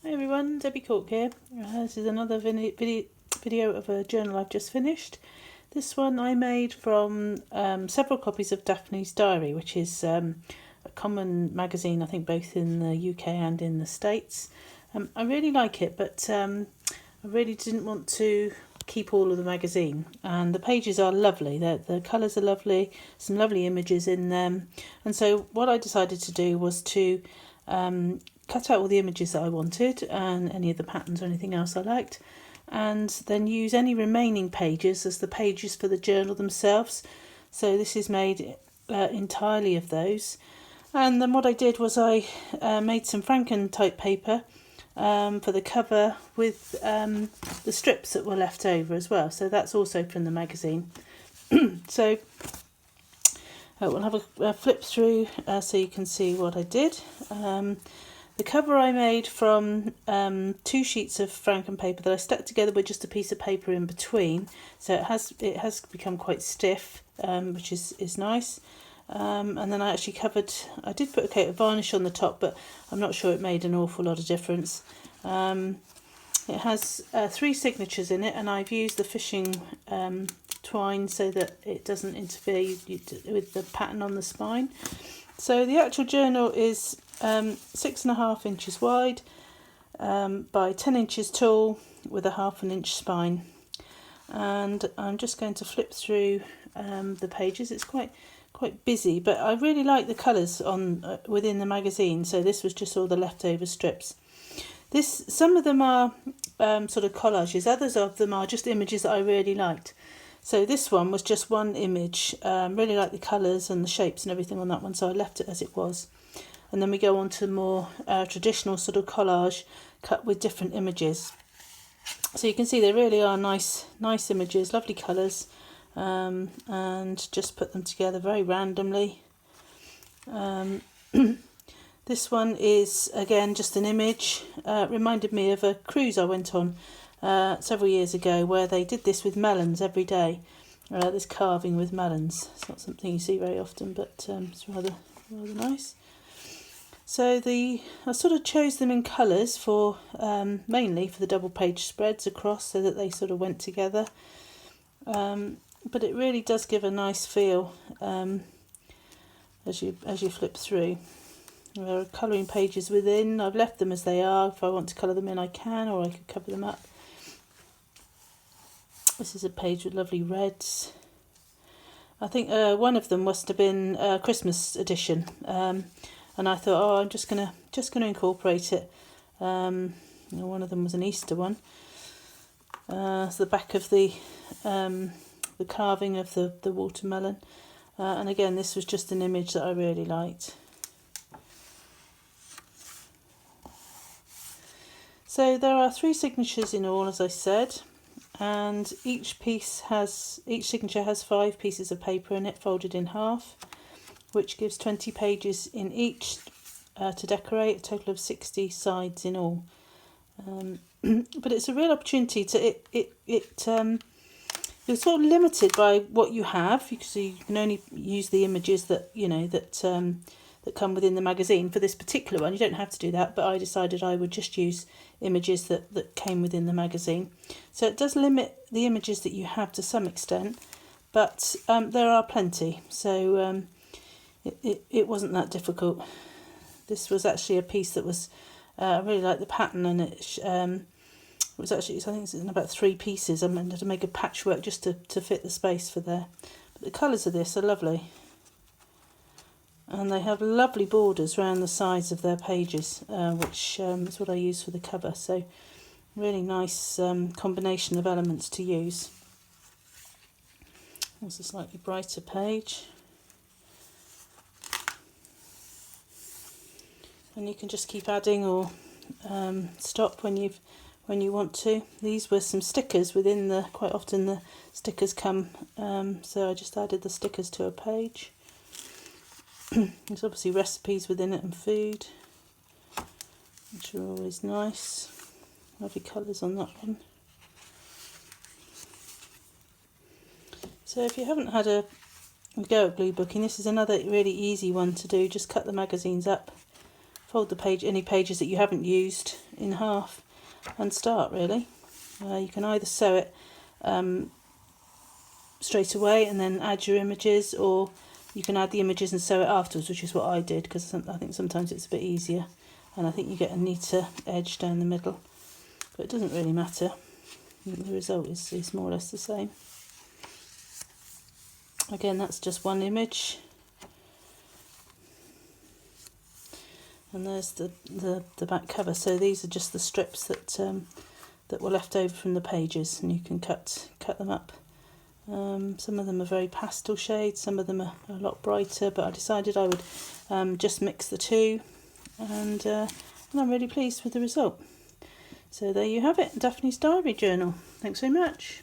Hi everyone, Debbie Cork here. This is another video of a journal I've just finished. This one I made from several copies of Daphne's Diary, which is a common magazine, I think both in the UK and in the States. I really like it, but I really didn't want to keep all of the magazine, and the pages are lovely. The colours are lovely, some lovely images in them, and so what I decided to do was to cut out all the images that I wanted and any of the patterns or anything else I liked, and then use any remaining pages as the pages for the journal themselves. So this is made entirely of those. And then what I did was I made some Franken type paper for the cover with the strips that were left over as well. So that's also from the magazine. So we'll have a flip through so you can see what I did. The cover I made from 2 sheets of Franken paper that I stuck together with just a piece of paper in between, so it has become quite stiff, which is nice. And then I did put a coat of varnish on the top, but I'm not sure it made an awful lot of difference. It has 3 signatures in it, and I've used the fishing twine so that it doesn't interfere with the pattern on the spine. So the actual journal is 6.5 inches wide by 10 inches tall with a 1/2 inch spine, and I'm just going to flip through the pages. It's quite busy, but I really like the colours on within the magazine. So this was just all the leftover strips. Some of them are sort of collages, others of them are just images that I really liked. So this one was just one image. Really like the colours and the shapes and everything on that one, so I left it as it was. And then we go on to more traditional sort of collage cut with different images. So you can see they really are nice images, lovely colours, and just put them together very randomly. This one is again just an image. Reminded me of a cruise I went on several years ago where they did this with melons every day. This carving with melons. It's not something you see very often, but it's rather nice. So I sort of chose them in colours for mainly for the double page spreads across, so that they sort of went together. But it really does give a nice feel as you flip through. There are colouring pages within. I've left them as they are. If I want to colour them in, I can, or I could cover them up. This is a page with lovely reds. I think one of them must have been a Christmas edition, and I thought, I'm just gonna incorporate it. One of them was an Easter one. So the back of the carving of the watermelon, and again this was just an image that I really liked. So there are 3 signatures in all, as I said, and each signature has 5 pieces of paper in it, folded in half, which gives 20 pages in each to decorate, a total of 60 sides in all. But it's a real opportunity to you're sort of limited by what you have, so you can only use the images that that come within the magazine. For this particular one, you don't have to do that, but I decided I would just use images that came within the magazine. So it does limit the images that you have to some extent, but there are plenty, so it wasn't that difficult. This was actually a piece that was I really liked the pattern, and it was actually, I think it's in about 3 pieces. I meant to make a patchwork just to fit the space for there. But the colours of this are lovely, and they have lovely borders around the sides of their pages, which is what I use for the cover. So really nice combination of elements to use. There's a slightly brighter page, and you can just keep adding or stop when you want to. These were some stickers within quite often the stickers come, so I just added the stickers to a page. There's obviously recipes within it and food, which are always nice. Lovely colours on that one. So if you haven't had a go at glue booking, this is another really easy one to do. Just cut the magazines up, fold any pages that you haven't used in half and start really. You can either sew it straight away and then add your images, or you can add the images and sew it afterwards, which is what I did, because I think sometimes it's a bit easier, and I think you get a neater edge down the middle, but it doesn't really matter. The result is more or less the same. Again, that's just one image, and there's the back cover. So these are just the strips that were left over from the pages, and you can cut them up. Some of them are very pastel shades, some of them are a lot brighter, but I decided I would just mix the two, and I'm really pleased with the result. So there you have it, Daphne's diary journal. Thanks very much.